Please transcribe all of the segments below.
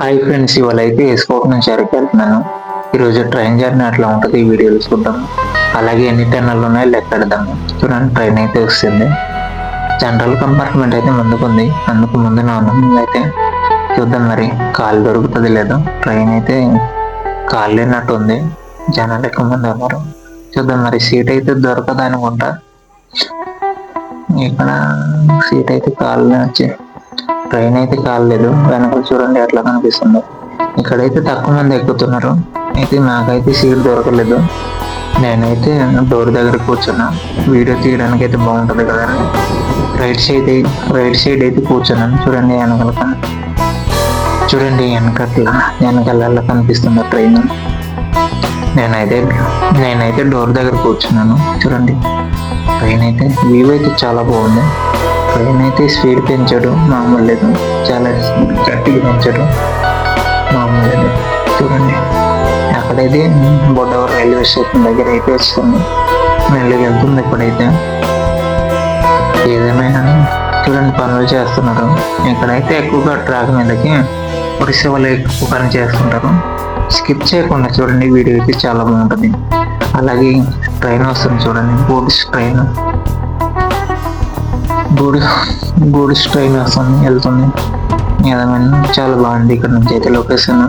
Hi friends, ఇవాళ అయితే ఎస్కోట్ నుంచి అరకు వెళ్తున్నాను. ఈరోజు ట్రైన్ జర్నీ అట్లా ఉంటుంది, ఈ వీడియోలు చూద్దాం. అలాగే ఎన్ని టర్నలు ఉన్నాయో లెక్కెడదాము. చూడండి, ట్రైన్ అయితే వస్తుంది. జనరల్ కంపార్ట్మెంట్ అయితే ముందుకుంది, అందుకు ముందున ఉన్నాం. అయితే చూద్దాం మరి కాలు దొరుకుతుంది లేదో. ట్రైన్ అయితే కాలు లేనట్టు ఉంది, జనాలు ఎక్కువ మంది ఉన్నారు. చూద్దాం మరి, సీట్ అయితే దొరకదు అనుకుంటా. ఇక్కడ సీట్ అయితే కాలు వచ్చి ట్రైన్ అయితే కాలేదు. వెనక చూడండి ఎట్లా కనిపిస్తుందో. ఇక్కడైతే తక్కువ మంది ఎక్కుతున్నారు. అయితే నాకైతే సీట్ దొరకలేదు. నేనైతే డోర్ దగ్గర కూర్చున్నా, వీడియో తీయడానికి అయితే బాగుంటుంది కదా. రైట్ సైడ్ అయితే కూర్చున్నాను. చూడండి చూడండి వెనకాల కనిపిస్తుంది ట్రైన్. నేనైతే డోర్ దగ్గర కూర్చున్నాను. చూడండి, ట్రైన్ అయితే వ్యూ అయితే చాలా బాగుంది. ట్రైన్ అయితే స్పీడ్ పెంచాడు, మామూలు లేదు. చాలా గట్టిగా పెంచాడు, మామూలు లేదు. చూడండి, అక్కడైతే బొడ్డవరం రైల్వే స్టేషన్ దగ్గర అయితే వస్తుంది, మెల్లిగా వెళ్తుంది. ఇప్పుడైతే ఏదేమైనా చూడండి, పనులు చేస్తున్నారు. ఇక్కడైతే ఎక్కువగా ట్రాక్ మీదకి ఒడిశా వాళ్ళు ఎక్కువ పని చేస్తుంటారు. స్కిప్ చేయకుండా చూడండి, వీడియో అయితే చాలా బాగుంటుంది. అలాగే ట్రైన్ వస్తుంది చూడండి, గూడ్స్ ట్రైన్ వస్తుంది, వెళ్తుంది. ఏదేమైనా చాలా బాగుంది. ఇక్కడ నుంచి అయితే లొకేషన్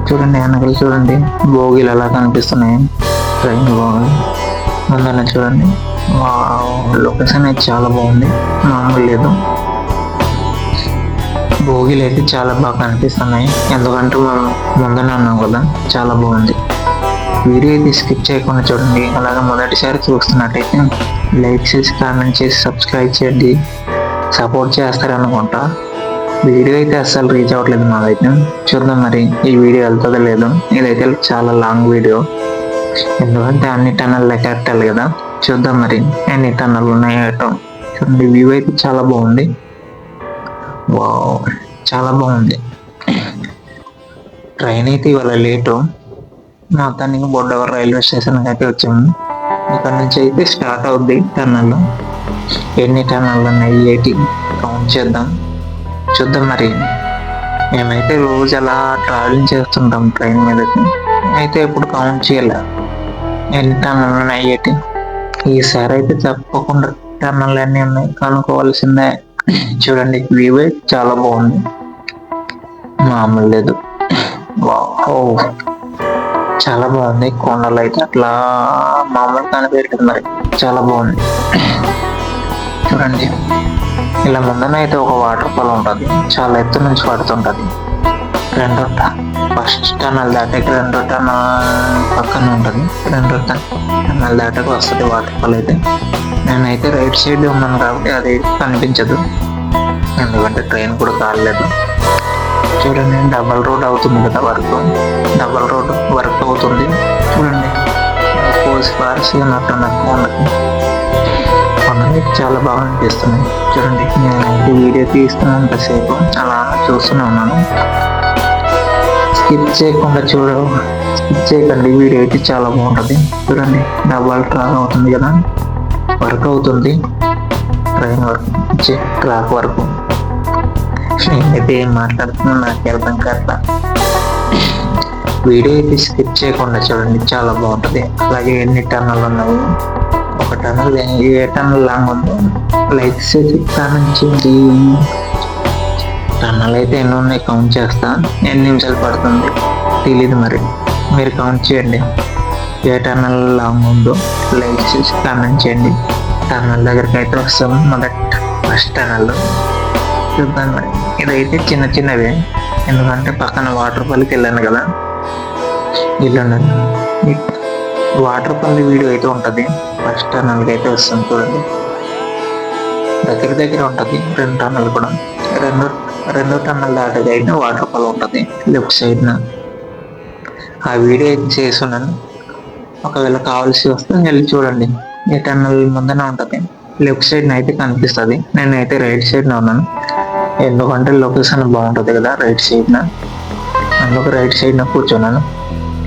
చూడండి, వెనకాల చూడండి బోగీలు అలా కనిపిస్తున్నాయి. ట్రైన్ బాగుంది. ముందర చూడండి, లొకేషన్ అయితే చాలా బాగుంది, మామూలు లేదు. బోగీలు అయితే చాలా బాగా కనిపిస్తున్నాయి, ఎందుకంటే మనం ముందర ఉన్నాం కదా. చాలా బాగుంది. వీడియో అయితే స్కిప్ చేయకుండా చూడండి. అలాగే మొదటిసారి చూస్తున్నట్టయితే లైక్ చేసి, కామెంట్ చేసి, సబ్స్క్రైబ్ చేయండి. సపోర్ట్ చేస్తారనుకుంటా. వీడియో అయితే అస్సలు రీచ్ అవ్వట్లేదు మాకైతే. చూద్దాం మరి ఈ వీడియో వెళ్తుందో లేదో. ఇదైతే చాలా లాంగ్ వీడియో, ఎందుకంటే అన్ని టన్నల్ లెక్కెట్టాలి కదా. చూద్దాం మరి ఎన్ని టన్నల్ ఉన్నాయో. చూడండి, వ్యూ అయితే చాలా బాగుంది. వావ్, చాలా బాగుంది. ట్రైన్ అయితే ఇవాళ లేటు. మొత్తానికి బొడ్డవరం రైల్వే స్టేషన్ అయితే వచ్చాము. ఇక్కడ నుంచి అయితే స్టార్ట్ అవుద్ది టన్నల్. ఎన్ని టన్నల్ ఉన్నాయి ఏంటి కౌంట్ చేద్దాం. చూద్దాం మరి. మేమైతే రోజు అలా ట్రావెలింగ్ చేస్తుంటాం ట్రైన్ మీదకి. అయితే ఇప్పుడు కౌంట్ చేయాలి ఎన్ని టన్నల్ ఉన్నాయి ఏంటి. ఈసారి అయితే తప్పకుండా టన్నల్ అన్నీ ఉన్నాయి, కనుక్కోవాల్సిందే. చూడండి, వ్యూ చాలా బాగుంది, మామూలు లేదు. వావ్, చాలా బాగుంది. కొండలు అయితే అట్లా మామూలు కనిపించలేదు మరి, చాలా బాగుంది. చూడండి, ఇలా ముందన అయితే ఒక వాటర్ ఫాల్ ఉంటుంది, చాలా ఎత్తు నుంచి పడుతుంటది. ఫస్ట్ టన్నల్ దాటాక రెండో టన్నల్ పక్కన ఉంటుంది. రెండో టన్నల్ దాటాక వస్తుంది వాటర్ ఫాల్ అయితే. నేనైతే రైట్ సైడ్ ఉన్నాను కాబట్టి అది కనిపించదు, ఎందుకంటే ట్రైన్ కూడా కాలేదు. చూడండి, డబల్ రోడ్ అవుతుంది కదా, డబల్ రోడ్ వర్క్ అవుతుంది. చూడండి, పోసి పార్సి ఉన్నట్టున్నది కొండకి చాలా బాగా అనిపిస్తున్నాయి. చూడండి, నేను వీడియో తీస్తున్నంతసేపు అలా చూస్తూనే ఉన్నాను. స్కిప్ చేయకండి, వీడియో అయితే చాలా బాగుంటుంది. చూడండి, డబల్ ట్రాక్ అవుతుంది కదా, వర్క్ అవుతుంది. Train work, track work. అయితే ఏం మాట్లాడుతున్నా నాకు అర్థం కాట్లా. వీడియో అయితే స్కిప్ చేయకుండా చూడండి, చాలా బాగుంటుంది. అలాగే ఎన్ని టన్నలు ఉన్నాయి, ఒక టన్నల్ ఏ టన్నల్ లాంగ్ ఉందో లైక్ చేసి కామెంట్ చేయండి. టన్నల్ అయితే ఎన్ని ఉన్నాయి కౌంట్ చేస్తా. ఎన్ని నిమిషాలు పడుతుంది తెలీదు, మరి మీరు కౌంట్ చేయండి. ఏ టన్నల్ లాంగ్ ఉందో లైక్ చేసి కామెంట్ చేయండి. టన్నల్ దగ్గరికి అయితే వస్తాం. ఫస్ట్ టన్నల్ చూద్దాం మరి. ఇదైతే చిన్నవే, ఎందుకంటే పక్కన వాటర్ ఫాల్కి వెళ్ళాను కదా. ఇల్లుండండి, వాటర్ ఫాల్ వీడియో అయితే ఉంటుంది. ఫస్ట్ టన్నల్కి అయితే వస్తాం. చూడండి, దగ్గర ఉంటుంది. 2 టన్నల్ కూడా. రెండో టన్నల్ దాటగా అయితే వాటర్ ఫాల్ ఉంటుంది లెఫ్ట్ సైడ్న. ఆ వీడియో అయితే చేస్తున్నాను, ఒకవేళ కావాల్సి వస్తే వెళ్ళి చూడండి. ఈ టన్నల్ ముందనే ఉంటుంది, లెఫ్ట్ సైడ్న అయితే కనిపిస్తుంది. నేనైతే రైట్ సైడ్న ఉన్నాను, ఎందుకంటే లొకేషన్ బాగుంటుంది కదా రైట్ సైడ్న. అందుకు రైట్ సైడ్న కూర్చున్నాను.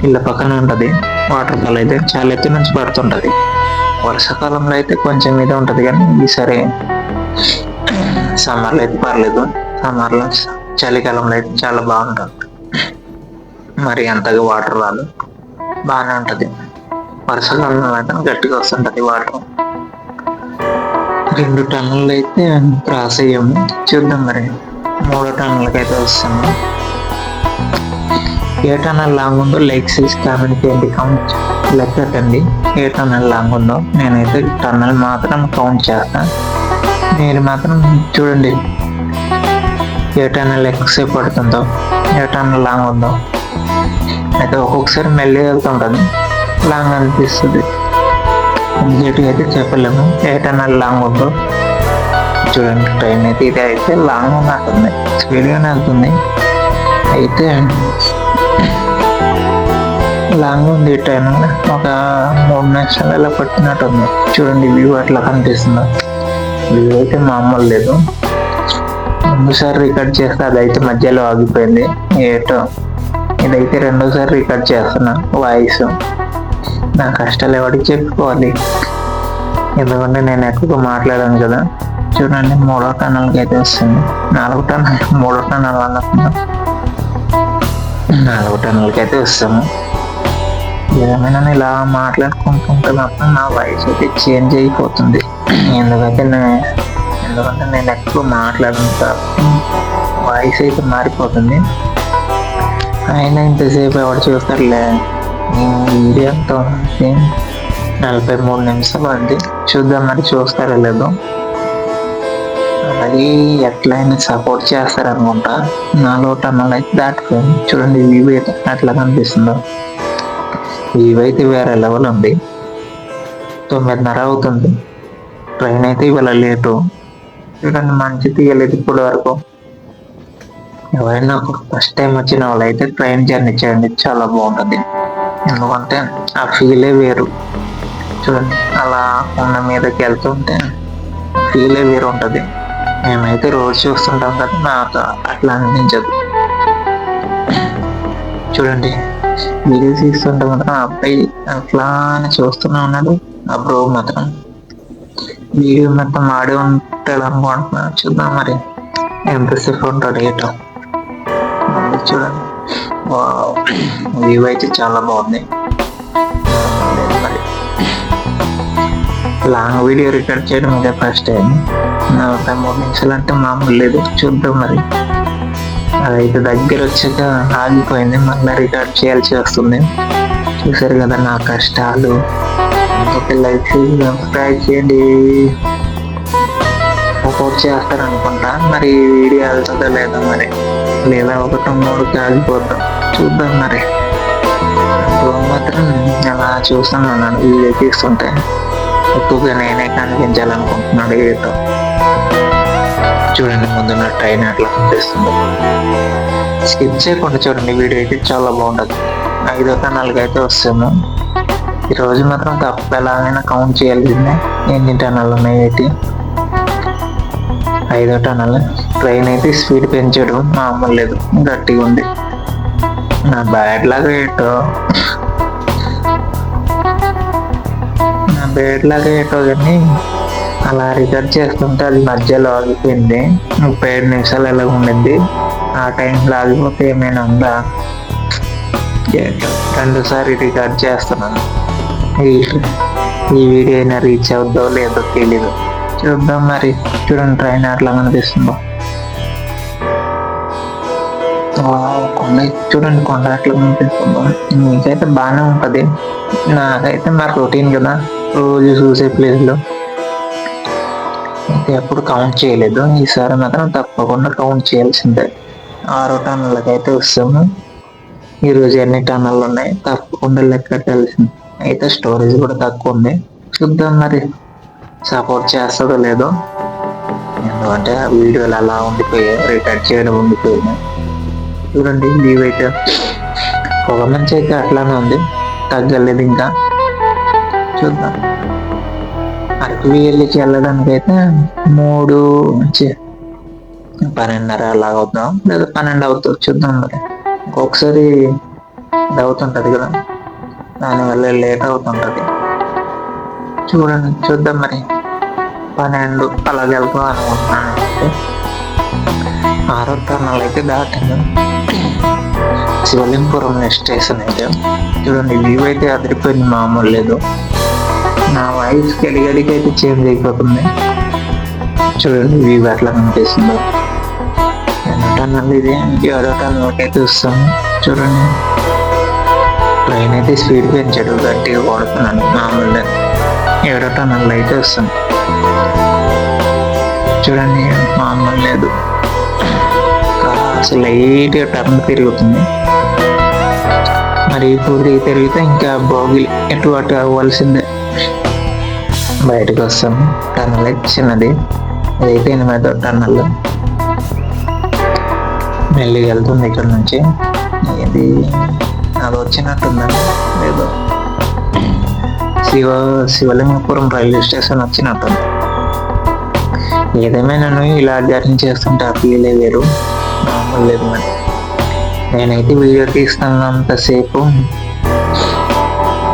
ఇళ్ళ పక్కన ఉంటుంది వాటర్ ఫాల్. అయితే చాలా ఎత్తు నుంచి పడుతుంటుంది. వర్షాకాలంలో అయితే కొంచెం మీద ఉంటుంది, కానీ ఈసారి సమ్మర్లో అయితే పర్లేదు. సమ్మర్లో చలికాలంలో అయితే చాలా బాగుంటుంది. మరి అంతగా వాటర్ రాదు, బాగానే ఉంటుంది. వర్షాకాలంలో అయితే గట్టిగా వస్తుంటది వాటర్. 2 టన్నులు అయితే క్రాస్ అయ్యాము. చూద్దాం మరి 3 టన్నులకి అయితే వస్తాము. ఏ టన్నల్ లాంగ్ ఉందో లైక్ చేసి కామెంట్ చేయండి, కౌంట్ లెక్కటండి. ఏ టన్నల్ లాంగ్ ఉందో నేనైతే టన్నల్ మాత్రం కౌంట్ చేస్తాను. మీరు మాత్రం చూడండి ఏ టన్నల్ ఎక్కువసేపు పడుతుందో, ఏ టన్నల్ లాంగ్ ఉందో. అయితే ఒక్కొక్కసారి మెల్లి వెళ్తుంటుంది, లాంగ్ అనిపిస్తుంది. ఇమీడియట్గా అయితే చెప్పలేము ఏ టన్నల్ లాంగ్ ఉందో. చూడండి ట్రైన్ అయితే ఇది అయితే లాంగ్ ఉన్నట్టుంది, స్పీడ్గానే వెళ్తుంది. అయితే లాంగ్ ఉంది ట్రైన్, ఒక 3 నిమిషాలు ఇలా పట్టినట్టుంది. చూడండి వ్యూ అట్లా కనిపిస్తుందో. వ్యూ అయితే మామూలు లేదు. ముందుసారి రికార్డ్ చేస్తే అదైతే మధ్యలో ఆగిపోయింది ఏటో. ఇదైతే రెండోసారి రికార్డ్ చేస్తున్నా వాయిస్. నా కష్టాలు ఎవరికి చెప్పుకోవాలి, ఎందుకంటే నేను ఎక్కువగా మాట్లాడాను కదా. చూడండి 3వ టన్నల్కి అయితే వస్తుంది. 4 టన్నల్ 3వ టన్నల్ అనుకుందాం. 4వ టన్నల్కి అయితే వస్తాము. ఏమైనా ఇలా మాట్లాడుకుంటుంటే మాత్రం నా వాయిస్ అయితే చేంజ్ అయిపోతుంది. ఎందుకంటే నేను ఎక్కువ మాట్లాడను కాబట్టి వాయిస్ అయితే మారిపోతుంది. అయినా ఇంతసేపు ఎవరు చూస్తారులే. వీడియో అంతా 43 నిమిషాలు అండి. చూద్దాం మరి చూస్తారో లేదో. అలాగే ఎట్లయినా సపోర్ట్ చేస్తారనుకుంటా. 4వ టన్నల్ అయితే దాటిపోయింది. చూడండి వ్యూ అయితే అట్లా కనిపిస్తుందో. వ్యూ అయితే వేరే లెవెల్ ఉంది. 9:30 అవుతుంది. ట్రైన్ అయితే ఇవాళ లేటు. చూడండి మంచి తీయలేదు ఇప్పటి వరకు. ఎవరైనా ఫస్ట్ టైం వచ్చిన వాళ్ళు అయితే ట్రైన్ జర్నీ చేయండి, చాలా బాగుంటుంది. ఎందుకంటే ఆ ఫీలే వేరు. చూడండి అలా కొండ మీదకి వెళ్తుంటే ఫీలే వేరు ఉంటుంది. మేమైతే రోజు చూస్తుంటాం కదా, నాకు అట్లా అనిపించదు. చూడండి వీడియోస్ తీస్తుంటే మాత్రం అబ్బాయి అట్లానే చూస్తూనే ఉన్నాడు. ఆ బ్రో మాత్రం వీడియో మొత్తం ఆడి ఉంటాడు అనుకుంటున్నా. చూద్దాం మరి ఎంతసేపు ఉంటాడు ఏటో. చూడండి వ్యూ అయితే చాలా బాగుంది. మరి లాంగ్ వీడియో రికార్డ్ చేయడం ఇదే ఫస్ట్ టైం. 43 నిమిషాలు అంటే మామూలు లేదు. చూద్దాం మరి. అదైతే దగ్గర వచ్చాక ఆగిపోయింది, మళ్ళీ రికార్డ్ చేయాల్సి వస్తుంది. చూసారు కదా నా కష్టాలు. లైక్ సబ్స్క్రైబ్ చేయండి, సపోర్ట్ చేస్తారనుకుంటా. మరి వీడియో వెళ్తుందో లేదో మరి, లేదా 1-3కి ఆగిపోతాం. చూద్దాం మరి. మాత్రం అలా చూస్తున్నాను వీడియో తీస్తుంటే. ఎక్కువగా నేనే కనిపించాలనుకుంటున్నాడు ఏదో. చూడండి ముందున్న ట్రైన్ అట్లా కనిపిస్తుంది. స్కిప్ చేయకుండా చూడండి, వీడియో అయితే చాలా బాగుంటుంది. 5వ టన్నల్కి అయితే వస్తాము. ఈరోజు మాత్రం తప్ప ఎలాగైనా కౌంట్ చేయాల్సిందే ఎన్ని టన్నల్ ఉన్నాయి ఏంటి. 5వ టన్నల్. ట్రైన్ అయితే స్పీడ్ పెంచాడు, మామూలు లేదు, గట్టిగా ఉంది. నా బ్యాడ్ లాగా ఏటో కానీ అలా రికార్డ్ చేస్తుంటే అది మధ్యలో ఆగిపోయింది. 37 నిమిషాలు ఎలా ఉండింది. ఆ టైంలో ఆగిపోతే ఏమైనా ఉందా. 2సారి రికార్డ్ చేస్తున్నాను. ఈ వీడియో అయినా రీచ్ అవుద్దో లేదో తెలీదు. చూద్దాం మరి. చూడండి ట్రైన్ అట్లా కనిపిస్తుందో. చూడండి కొండ అట్లా కనిపిస్తుందో. మీకైతే బాగానే ఉంటుంది, నాకైతే మా రొటీన్ కదా, రోజు చూసే ప్లేస్లో అయితే ఎప్పుడు కౌంట్ చేయలేదు. ఈసారి మాత్రం తప్పకుండా కౌంట్ చేయాల్సిందే. 6వ టన్నల్కి అయితే వస్తాము. ఈరోజు ఎన్ని టన్నళ్ళు ఉన్నాయి తప్పకుండా లెక్కట్టాల్సింది. అయితే స్టోరేజ్ కూడా తక్కువ ఉంది. చూద్దాం మరి సపోర్ట్ చేస్తుందో లేదో. ఎందుకంటే ఆ వీడియోలు అలా ఉండిపోయాయి, రికార్డ్ చేయడం ఉండిపోయింది. చూడండి లీవ్ అయితే పొగ మంచి అయితే అట్లానే ఉంది, తగ్గలేదు ఇంకా. చూద్దాం. అరకు వెళ్ళికి వెళ్ళడానికి అయితే 12:30 అలా అవుతాం, లేదా 12 అవుతుంది. చూద్దాం మరి. ఒక్కొక్కసారి ఇది అవుతుంటది కదా, దానివల్ల లేట్ అవుతుంటది. చూద్దాం మరి. 12 అలాగే వెళ్తాం అనుకుంటున్నాను. 6వ టర్నల్ అయితే దాటాను. శివలింగపురం స్టేషన్ అయితే చూడండి, వ్యూ అయితే అదిరిపోయింది, మామూలు లేదు. నా వాయిస్ గడిగడికి అయితే చేంజ్ అయిపోతుంది. చూడండి వ్యూ ఎట్లా కనిపిస్తుందో. 2వ టర్నల్ ఇది, 7వ టర్నల్కి అయితే వస్తాము. చూడండి ట్రైన్ అయితే స్పీడ్ పెంచాడు, గట్టిగా కొడుతున్నాను మామూలుగా. 7వ టర్నల్ అయితే వస్తాం. చూడండి మామూలు లేదు, అసలు లైట్గా టర్న్ తిరుగుతుంది. మరి పూర్తిగా తిరిగితే ఇంకా బోగిలి ఎటు అటు అవ్వాల్సిందే. బయటకు వస్తాము. టర్నల్ అయితే చిన్నది, ఇదైతే 8వ టర్నల్. మెల్లిగా వెళ్తుంది ఇక్కడ నుంచి. ఇది అది వచ్చినట్టుందండి, లేదో శివలింగపురం రైల్వే స్టేషన్ వచ్చినట్టుంది. ఏదేమైనా ఇలా జర్నీ చేస్తుంటే ఆ ఫీలే వేరు, మామూలు లేదు. మరి నేనైతే వీడియో తీస్తున్నంతసేపు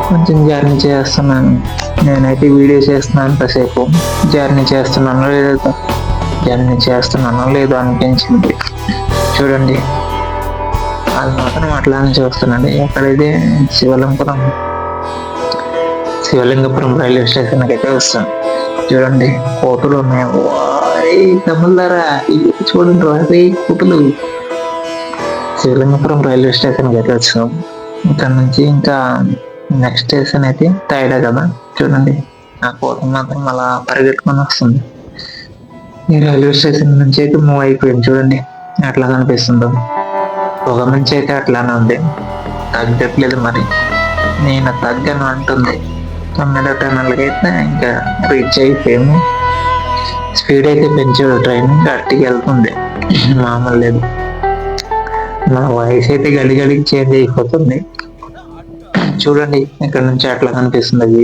కొంచెం జర్నీ చేస్తున్నాను. నేనైతే వీడియో చేస్తున్నంతసేపు జర్నీ చేస్తున్నానో లేదో అనిపించింది. చూడండి అది మాత్రం అట్లానే చూస్తున్నాండి. ఎక్కడైతే శివలింగపురం రైల్వే స్టేషన్కి అయితే వస్తాను. చూడండి కోతులు ఉన్నాయి, తమ్ముళ్ళారా చూడండి అదే కోతులు. శివలింగపురం రైల్వే స్టేషన్కి అయితే వచ్చాం. ఇక్కడ నుంచి ఇంకా నెక్స్ట్ స్టేషన్ అయితే తైడా కదా. చూడండి ఆ కోత మాత్రం అలా పరిగెట్టుకొని వస్తుంది. ఈ రైల్వే స్టేషన్ నుంచి అయితే మూవ్ అయిపోయింది. చూడండి ఎట్లా కనిపిస్తుందో. ఒక నుంచి అయితే అట్లానే ఉంది, తగ్గట్లేదు. మరి నేను తగ్గను అంటుంది. 9వ టర్నల్కి అయితే ఇంకా రీచ్ అయిపోయాము. స్పీడ్ అయితే పెంచాడు, ట్రైన్ గట్టిగా వెళ్తుంది, మామూలు లేదు. నా వాయిస్ అయితే గడిగడికి చేంజ్ అయిపోతుంది. చూడండి ఇక్కడ నుంచి అట్లా కనిపిస్తుంది,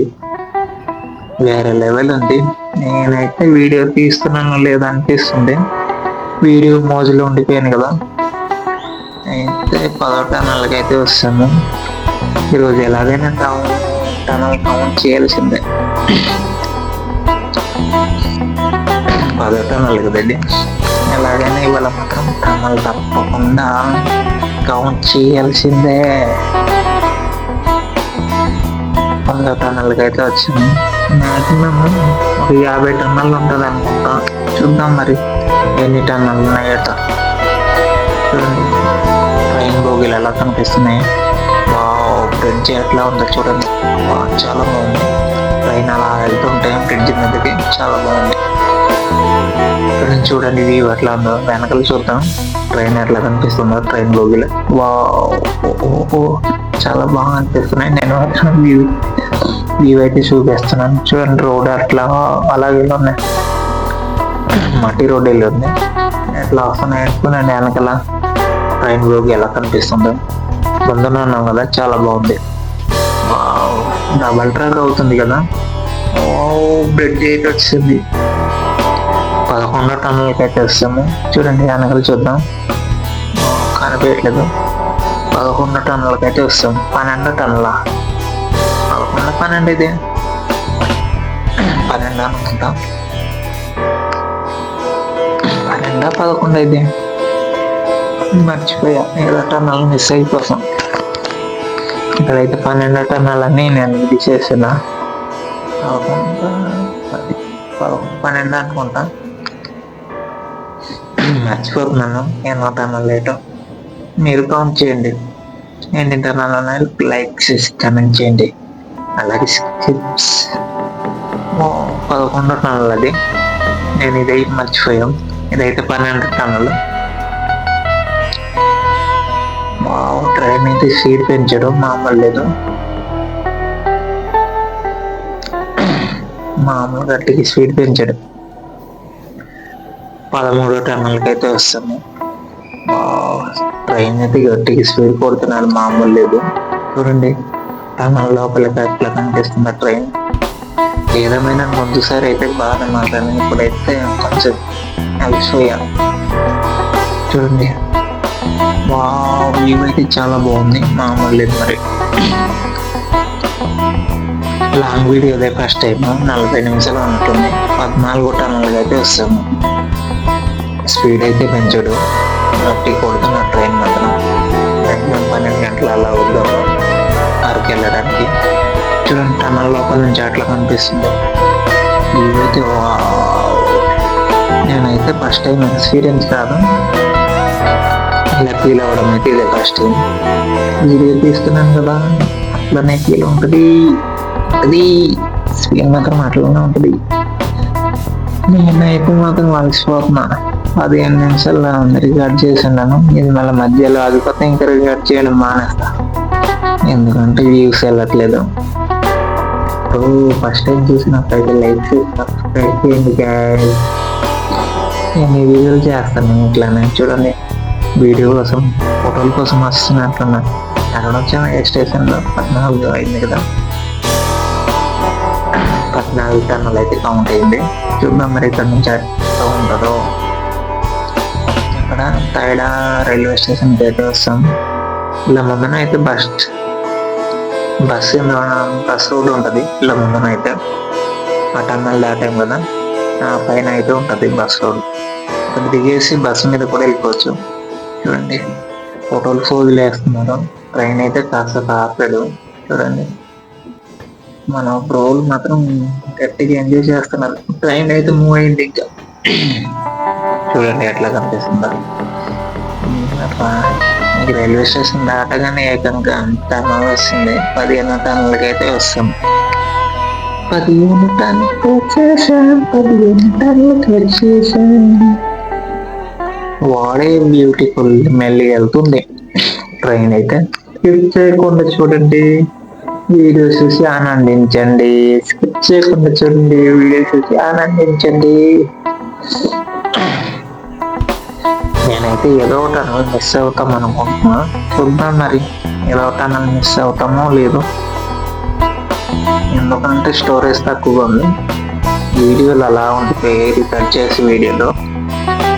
వేరే లెవెల్ ఉంది. నేనైతే వీడియో తీస్తున్నాను లేదా అనిపిస్తుంది, వీడియో మోజులో ఉండిపోయాను కదా. అయితే 10వ టర్నల్కి అయితే వస్తాము. ఈరోజు ఎలాగైనా టనల్ కౌంట్ చేయాల్సిందే. 10వ టర్నల్ కదండి, ఎలాగైనా ఇవాళ మాత్రం టర్నల్ తప్పకుండా కౌంట్ చేయాల్సిందే. 10వ టర్నల్కి అయితే వచ్చింది. మ్యాక్సిమం ఒక 50 టర్నల్ ఉంటుంది అనుకుంటా. చూద్దాం మరి ఎన్ని టర్నల్ ఉన్నాయట. చూడండి ట్రైన్ బోగీలు ఎలా కనిపిస్తున్నాయి. బ్రిడ్జ్ ఎట్లా ఉందో చూడండి, చాలా బాగుంది. ట్రైన్ అలా వెళ్తుంటే బ్రిడ్జ్ మీదకి చాలా బాగుంది. ఇక్కడ నుంచి చూడండి వ్యూ ఎట్లా ఉందో. వెనకాల చూద్దాం ట్రైన్ ఎట్లా కనిపిస్తుందో, ట్రైన్ బోగీలు. చాలా బాగా అనిపిస్తున్నాయి. నేను వ్యూ అయితే చూపిస్తున్నాను. చూడండి రోడ్ అట్లా అలాగే ఉన్నాయి, మట్టి రోడ్ వెళ్ళి ఉంది. ఎట్లా వస్తున్నాయి అనుకున్నాను. వెనకాల ట్రైన్ బోగి ఎలా కనిపిస్తుందో. పొందున్నాం కదా, చాలా బాగుంది. డబల్ ట్రాక్ అవుతుంది కదా. బ్రిడ్జ్ అయితే వచ్చింది. 11వ టర్నల్కి అయితే వస్తాము. చూడండి వెనకాల చూద్దాం, కనిపించట్లేదు. 11వ టర్నల్కి అయితే వస్తాం. 12వ టర్నలా, 12 ఇది 12 అనుకుంటాం. 12 ఇది మర్చిపోయా. ఏదో టర్నల్ మిస్ అయిపోతాం. ఇక్కడైతే 12వ టర్నల్ అని నేను ఇది చేసిన 12 అనుకుంటా, మర్చిపోతున్నాను. 8వ టర్నల్ లేటో. మీరు కౌంట్ చేయండి, ఎన్ని టర్నల్ ఉన్నాయి, లైక్ చేసి కమెంట్ చేయండి. అలాగే 11వ టర్నల్ అది. నేను ఇదైతే మర్చిపోయాం. ఇదైతే 12వ టర్నల్. ట్రైన్ అయితే స్పీడ్ పెంచడం మామూలు లేదు, మామూలు గట్టికి స్పీడ్ పెంచడం. 13వ టర్నల్కి అయితే వస్తాము. ట్రైన్ అయితే గట్టికి స్పీడ్ కొడుతున్నాడు, మామూలు లేదు. చూడండి టర్నల్ లోపలికి అట్లా కనిపిస్తుంది ట్రైన్. ఏదేమైనా ముందుసారి అయితే బాగా మాట్లాడాను, ఇప్పుడైతే కొంచెం అలసిపోయాను. చూడండి వ్యూ అయితే చాలా బాగుంది, మామూలు లేదు. మరి లాంగ్ వీడియో అదే ఫస్ట్ టైం 40 నిమిషాలు ఉంటుంది. 14వ టర్నల్కి అయితే వస్తాము. స్పీడ్ అయితే పెంచడు, గట్టి కొడుతున్న ట్రైన్ మాత్రం మ్యాక్సిమం 12 గంటలు అలా అవుద్దాము అరకు వెళ్ళడానికి. చూడండి టన్నల్ లోపల నుంచి అట్లా కనిపిస్తుంది. ఇవైతే నేనైతే ఫస్ట్ టైం ఎక్స్పీరియన్స్ కాదు, ఇలా ఫీల్ అవ్వడం అయితే ఇదే ఫస్ట్ టైం. వీడియో తీస్తున్నాను కదా, అట్లనే ఫీల్ ఉంటుంది. అది స్పీడ్ మాత్రం అట్లనే ఉంటుంది. నేనైతే మాత్రం అలసిపోతున్నా. 15 నిమిషాలు రికార్డ్ చేసి ఉన్నాను, ఇది మళ్ళీ మధ్యలో ఆగిపోతే ఇంకా రికార్డ్ చేయడం మానేస్తా, ఎందుకంటే వ్యూస్ వెళ్ళట్లేదు. ఇప్పుడు ఫస్ట్ టైం చూసినప్పుడైతే లైక్స్ సబ్స్క్రైబ్ చేయండి guys. నేను ఈ వీడియోలు చేస్తాను ఇట్లానే. చూడండి వీడియో కోసం ఫోటోల కోసం వస్తున్నట్లున్నా. అక్కడ వచ్చాము ఏ స్టేషన్లో 14 అయింది కదా, 14 టన్నులు అయితే కౌంట్ అయింది. చూద్దాం మరి ఇక్కడ నుంచి ఎంత ఉంటుందో. ఇక్కడ తైడా రైల్వే స్టేషన్కి అయితే వస్తాం. ఇలా ముందున అయితే బస్ రోడ్ ఉంటుంది. ఇలా ముందున అయితే ఆ టన్నల్ దాటాం కదా, ఆ పైన అయితే ఉంటుంది బస్ రోడ్. ఇక్కడ దిగేసి బస్సు మీద కూడా వెళ్ళిపోవచ్చు. చూడండి ఫోటోలు ఫోజులు వేస్తున్నారు. ట్రైన్ అయితే కాస్త ఆపాడు. చూడండి మన ప్రోలు మాత్రం గట్టిగా ఎంజాయ్ చేస్తున్నారు. ట్రైన్ అయితే మూవ్ అయింది ఇంకా. చూడండి ఎట్లా కనిపిస్తుందో. రైల్వే స్టేషన్ దాటగానే ఏకంగా టన్నల్ వస్తుంది. 15 టన్నులకి అయితే వస్తాం. 15 టన్నులకి వచ్చేసాం, 15 టన్నులకి వచ్చేసాం. వాడే బ్యూటిఫుల్. మెల్లిగా వెళ్తుంది ట్రైన్ అయితే. స్కిప్ చేయకుండా చూడండి, వీడియో చూసి ఆనందించండి. స్కిప్ చేయకుండా చూడండి, వీడియో చూసి ఆనందించండి. నేనైతే ఏదో టనల్ మిస్ అవుతాం అనుకుంటున్నా. చూద్దాం మరి ఏదో టనల్ మిస్ అవుతామో లేదో, ఎందుకంటే స్టోరేజ్ తక్కువగా ఉంది. వీడియోలు అలా ఉండిపోయి రికార్డ్ చేసి వీడియోలో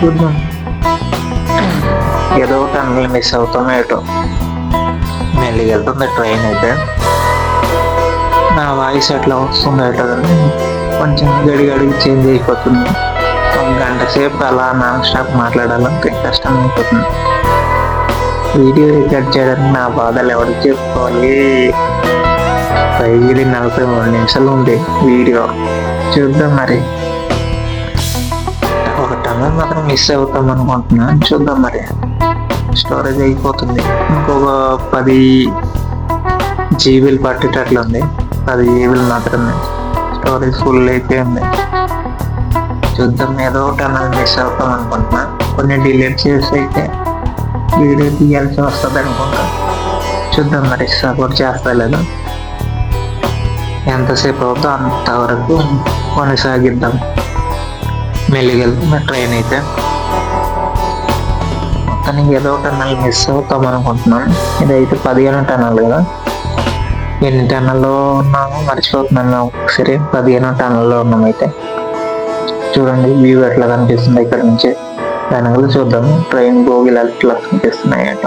చూద్దాం ఏదో టనల్ మిస్ అవుతామో ఏటో. మెల్లిగా వెళ్తుంది ట్రైన్ అయితే. నా వాయిస్ ఎట్లా వస్తుందో ఏటో కానీ కొంచెం గడిగడికి చేంజ్ అయిపోతుంది. 1 గంట సేపు అలా నాన్ స్టాప్ మాట్లాడాలంటే కష్టం అయిపోతుంది. వీడియో రికార్డ్ చేయడానికి నా బాధలు ఎవరికి చెప్పుకోవాలి. 43 నిమిషాలు ఉంది వీడియో. చూద్దాం మరి. ఒక టనల్ మాత్రం మిస్ అవుతాం అనుకుంటున్నా. చూద్దాం మరి. స్టోరేజ్ అయిపోతుంది. ఇంకొక 10 జీబీలు పట్టేటట్లు ఉంది. 10 జీబీలు మాత్రమే స్టోరేజ్ ఫుల్ అయిపోయింది. చూద్దాం ఏదో టనల్ మిస్ అవుతాం అనుకుంటున్నా. కొన్ని డిలీట్ చేసి అయితే వీడియో తీయాల్సి వస్తుంది అనుకుంటా. చూద్దాం మరి సపోర్ట్ చేస్తా లేదా. ఎంతసేపు అవుతుందో అంతవరకు కొనసాగిద్దాం. మెల్లిగెళ్తున్న ట్రైన్ అయితే. మొత్తానికి ఏదో టన్నల్ మిస్ అవుతాం అనుకుంటున్నాను. ఇదైతే 15 టన్నల్ కదా, ఎన్ని టన్నల్లో ఉన్నామో మర్చిపోతున్నాను ఒకసారి. 15 టన్నల్లో ఉన్నాం అయితే. చూడండి వ్యూ ఎట్లా కనిపిస్తుంది ఇక్కడ నుంచి. వెనకాల చూద్దాము ట్రైన్ బోగీలు ఎట్లా కనిపిస్తున్నాయి అట.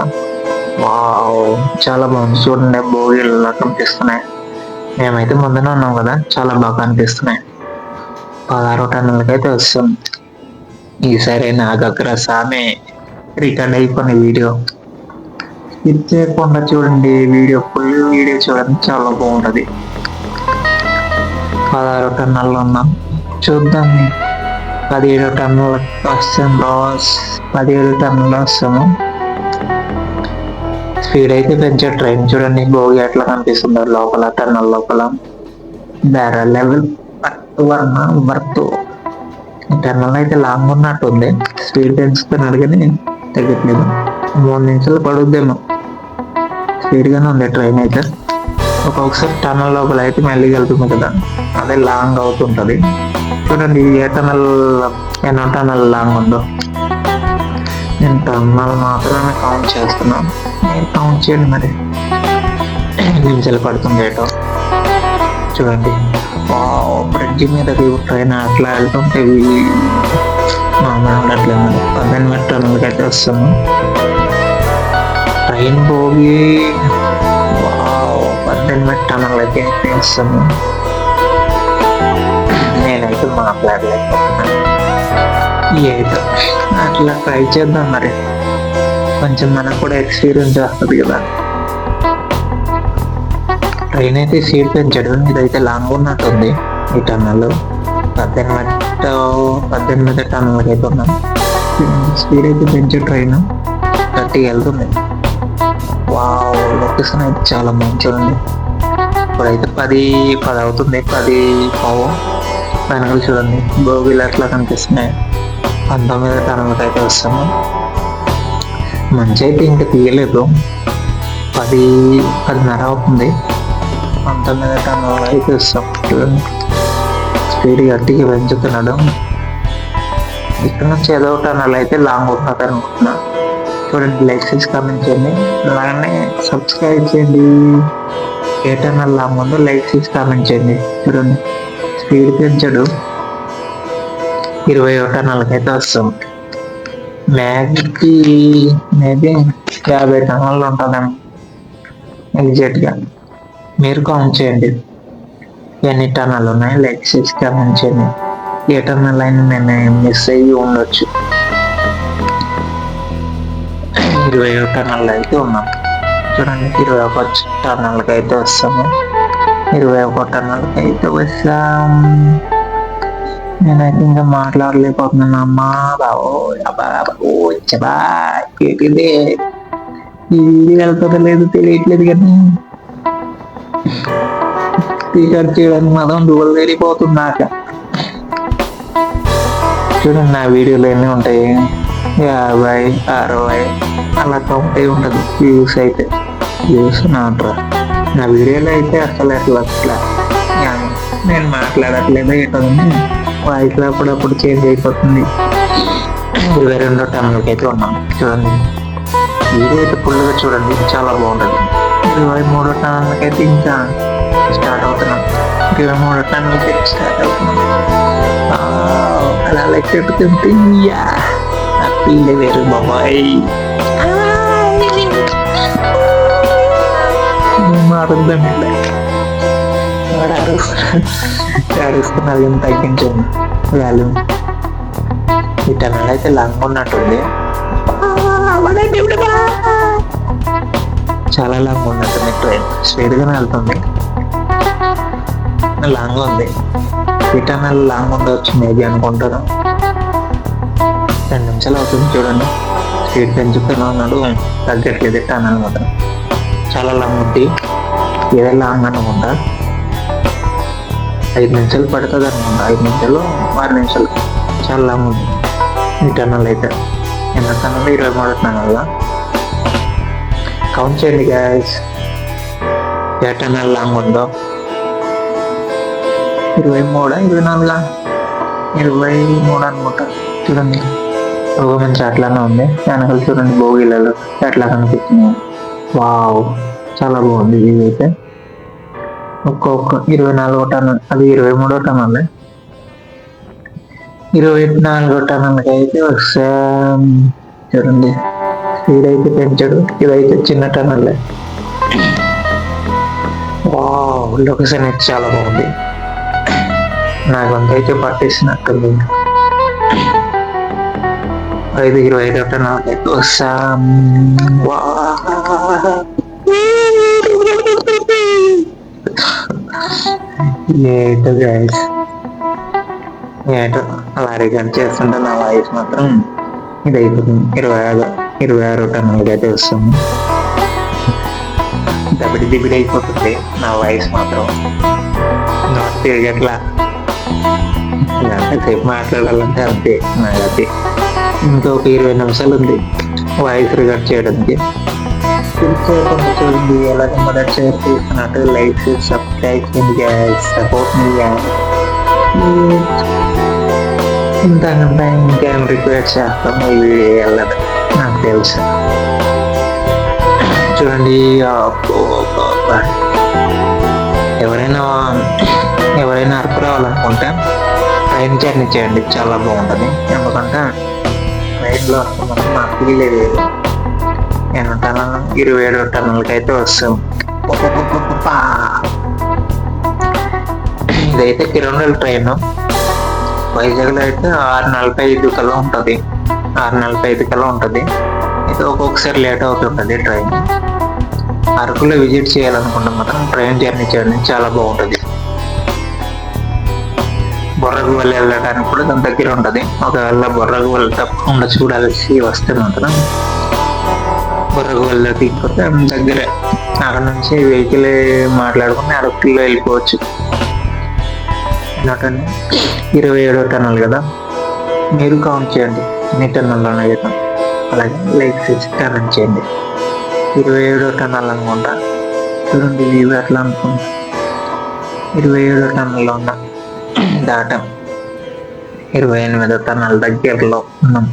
వావ్ చాలా బాగుంది. చూడండి బోగీలు ఎలా కనిపిస్తున్నాయి. మేమైతే ముందునే ఉన్నాం కదా, చాలా బాగా కనిపిస్తున్నాయి. 16 టన్నులకి అయితే వస్తాం. ఈసారి నాగగ్ర సామే రికార్డ్ అయిపోయిన వీడియో. స్కిప్ చేయకుండా చూడండి వీడియో, ఫుల్ వీడియో చూడండి, చాలా బాగుంటుంది. 16 టన్నుల్లో ఉన్నాం. చూద్దాం 17 టన్నులకు వస్తాం. 17 టన్నులు వస్తాము. స్పీడ్ అయితే పెంచే ట్రైన్. చూడండి బోగి ఎట్లా కనిపిస్తుందో లోపల, టన్నల్ లోపల. వేరే లెవెల్ వర్త్. టన్నల్ అయితే లాంగ్ ఉన్నట్టు ఉంది. స్పీడ్ పెంచుతున్నాడు కానీ తగ్గట్లేదు. 3 నిమిషాలు పడుద్దేమో. స్పీడ్గానే ఉంది ట్రైన్ అయితే. ఒక్కొక్కసారి టన్నల్ లోపల అయితే మెల్లిగా వెళ్తుంది కదా, అదే లాంగ్ అవుతుంటుంది. చూడండి ఏ టన్నల్ ఎన్నో టన్నల్ లాంగ్ ఉందో. నేను టన్నల్ మాత్రమే కౌంట్ చేస్తున్నాను, మీరు కౌంట్ చేయండి మరి. నిమిషాలు పడుతుంది ఏటో. చూడండి బ్రిడ్జి మీద ట్రైన్ అట్లా వెళ్తుంటే మామూలు అట్లా 18 టన్నులకి అయితే వస్తాము. ట్రైన్ పోగి 18 టన్నులకి అయితే వస్తాము. నేనైతే మాట్లాడలేకపోతున్నాను. ఏదో అట్లా ట్రై చేద్దాం మరి, కొంచెం మనకు కూడా ఎక్స్పీరియన్స్ వస్తుంది కదా. ట్రైన్ అయితే సీట్ పెంచాడు, ఇదైతే లాంగ్ ఉన్నట్టుంది. ఈ టన్నల్ 18 టన్నులకి అయితే ఉన్నాం. స్పీడ్ అయితే పెంచే ట్రైన్ 30 వెళ్తుంది. వావ్, లొకేషన్ అయితే చాలా మంచిగా ఉంది. ఇప్పుడైతే 10 అవుతుంది, 10 పావు. వెనకాల చూడండి బోగిలు అట్లా కనిపిస్తున్నాయి. 19 టన్నులకి అయితే వస్తాము. మంచి అయితే ఇంకా తీయలేదు, 10:30 అవుతుంది. 19 టన్నులు అయితే వస్తాం. చూడండి స్పీడ్ గట్టిగా పెంచుతున్నాడు. ఇక్కడ నుంచి ఏదో టన్నల్ అయితే లాంగ్ ఉంటుంది అనుకుంటున్నా. చూడండి, లైక్ చేసి కామెంట్ చేయండి, అలాగనే సబ్స్క్రైబ్ చేయండి. ఏ టన్నల్ లాంగ్ ఉందో లైక్ చేసి కామెంట్ చేయండి. చూడండి స్పీడ్ పెంచాడు, 21 టన్నల్కి అయితే వస్తాం. మ్యాగ్కి మేబీ 50 టన్నులు ఉంటుందేమో ఎగ్జాక్ట్గా. మీరు కౌంట్ చేయండి ఎన్ని టన్నులు ఉన్నాయి, లైక్ చేసి కామెంట్ చేయండి. ఏ టన్నల్ అయినా నేను మిస్ అయ్యి ఉండొచ్చు. 21 టన్నులు అయితే ఉన్నాం. చూడండి 21 టన్నులకి అయితే వస్తాము. 21 టన్నులకి అయితే వస్తాం. నేనైతే ఇంకా మాట్లాడలేకపోతున్నాను. అమ్మా బాబో వచ్చబా ఇది వెళ్తుందో లేదు తెలియట్లేదు, కానీ టీకట్ చేయడానికి మాత్రం దూరం వెళ్ళిపోతున్నాక. చూడండి నా వీడియోలు ఎన్ని ఉంటాయి, 50, 60 అలా కౌంట్ అయి ఉంటుంది. వ్యూస్ అయితే వ్యూస్ నా వీడియోలో అయితే అసలు అట్లా నేను మాట్లాడట్లేదు ఏంటంటే వాయిస్లో అప్పుడప్పుడు చేంజ్ అయిపోతుంది. 22 టన్నులకి అయితే ఉన్నాం. చూడండి వీడియో అయితే ఫుల్గా చూడండి, చాలా బాగుంటుంది. 23 టన్నులకి అయితే ఇంకా స్టార్ట్ అవుతున్నాం. 23 టన్నులకి అయితే స్టార్ట్ అవుతున్నాం. అలా లెక్క పెట్టుకుంటే హ్యాపీలే వేరు బాబాయ్. మారుద్దాం ఇట్లా అరుస్తున్నారు, ఏం తగ్గించండి వాల్యూమ్. ఈ టన్నల్ అయితే లాంగ్ ఉన్నట్టుంది, చాలా లాంగ్ ఉన్నట్టుంది. ట్రైన్ స్పీడ్గానే వెళ్తుంది, లాంగ్ ఉంది. ఈ టన్నల్ లాంగ్ ఉండవచ్చు మేబీ అనుకుంటాను. 2 నిమిషాలు అవుతుంది. చూడండి స్పీడ్ పెంచుతూనే ఉన్నాడు, తగ్గట్లేదు. టన్నల్ మాత్రం చాలా లాంగ్ ఉంది, ఏదో లాంగ్ అనుకుంటా. 5 నిమిషాలు పడుతుంది అనుకుంటా, 5 నిమిషాలు 6 నిమిషాలు. చాలా లాంగ్ ఉంది ఈ టన్నల్ అయితే. ఎన్న టన్నల్ 23 టన్నల్. కౌంట్ చేయండి గాయస్ ఏ టన్నల్ లాంగ్ ఉందో. 23, 24, 23 అనుకుంటా. చూడండి ఒక మంచి అట్లానే ఉంది. వెనకాల చూడండి బోగిలలో ఎట్లా కనిపిస్తున్నాయి. వావ్ చాలా బాగుంది ఇది అయితే. ఒక్కొక్క 24 టన్నులు, అది 23 టన్నులే. 24 టన్నులకి అయితే వస్తాం. చూడండి స్పీడ్ అయితే పెంచాడు, ఇదైతే చిన్న టన్నులే. వావ్ లొకేషన్ అయితే చాలా బాగుంది, నాకు అంతైతే పట్టేసినట్టుంది. 25 టన్నులకి అయితే వస్తాం. ఏటో గైస్, ఏటో లారీ కట్ చేస్తుంటే నా వాయిస్ మాత్రం ఇది అయిపోతుంది. 26 టన్నులకి అయితే వస్తాము. దిబిడి అయిపోతుంది నా వాయిస్ మాత్రం. నాకు తిరిగట్లా, ఎంతసేపు మాట్లాడాలంటే అంతే నాకైతే. ఇంకొక 20 నిమిషాలు ఉంది వాయిస్ రికార్డ్ చేయడానికి. చూడండి ఎలాగ మొదటి షేర్ చేస్తున్నట్టు లైక్ సబ్స్క్రైబ్ చేయండి, సపోర్ట్ మీ. ఇంతకంటే ఇంకేం రిక్వెస్ట్ చేస్తాము ఈ వీడియో వెళ్ళదు నాకు తెలుసు. చూడండి ఎవరైనా అరకు రావాలనుకుంటే ట్రైన్ జర్నీ చేయండి, చాలా బాగుంటుంది. ఎందుకంటే ట్రైన్లో వస్తాం మా ఫీల్ లేదు. 27 టన్నులకి అయితే వస్తాం. ఇదైతే కిరండల్ ట్రైన్, వైజాగ్లో అయితే 6:45 కల్లా ఉంటుంది. 6:45 కల్లా ఉంటుంది. అయితే ఒక్కొక్కసారి లేట్ అవుతుంటుంది ట్రైన్. అరకులో విజిట్ చేయాలనుకుంటే మాత్రం ట్రైన్ జర్నీ చేయడం చాలా బాగుంటుంది. బొర్రగువల్లి వెళ్ళడానికి కూడా దాని దగ్గర ఉంటుంది. ఒకవేళ బొర్రగువల్లి తప్పకుండా చూడాల్సి వస్తే మాత్రం బొర్రగువల్లి తీసుకొస్తే దగ్గరే. అక్కడ నుంచి వెహికల్ మాట్లాడుకుని అరకులో వెళ్ళిపోవచ్చు. ఎందుకంటే 27వ టన్నల్ కదా, మీరు కౌంట్ చేయండి ఎన్ని టన్నల్లో వెళ్తాం. అలాగే లైక్ 6 టర్న్ చేయండి. 27వ టన్నల్ అనుకుంటా. చూడండి వ్యూ ఎట్లా అనుకుంటా. 27వ టన్నల్లో ఉన్నాం, దాటం. 28వ టన్నల్ దగ్గరలో ఉన్నాం.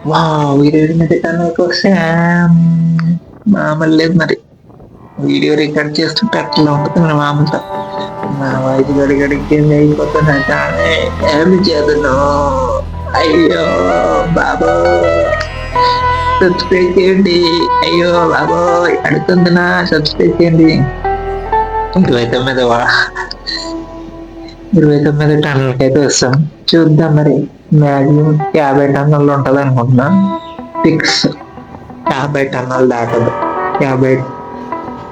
28వ టన్నల్కి వస్తే మామూలు లేదు మరి. వీడియో రికార్డ్ చేస్తుంటే అట్లా ఉంటుంది మరి మామూలుగా. నా వయసు గడిగడికి అయిపోతున్నా కానీ ఏమి చేస్తున్నావు. అయ్యో బాబో సబ్స్క్రైబ్ చేయండి. అయ్యో బాబో అడుగుతుందినా సబ్స్క్రైబ్ చేయండి. 29 టన్నులకి అయితే వస్తాం. చూద్దాం మరి. మ్యాక్సిమం 50 టన్నులు ఉంటుంది అనుకుంటున్నా. ఫిక్స్ 50 టన్నులు దాటదు. 50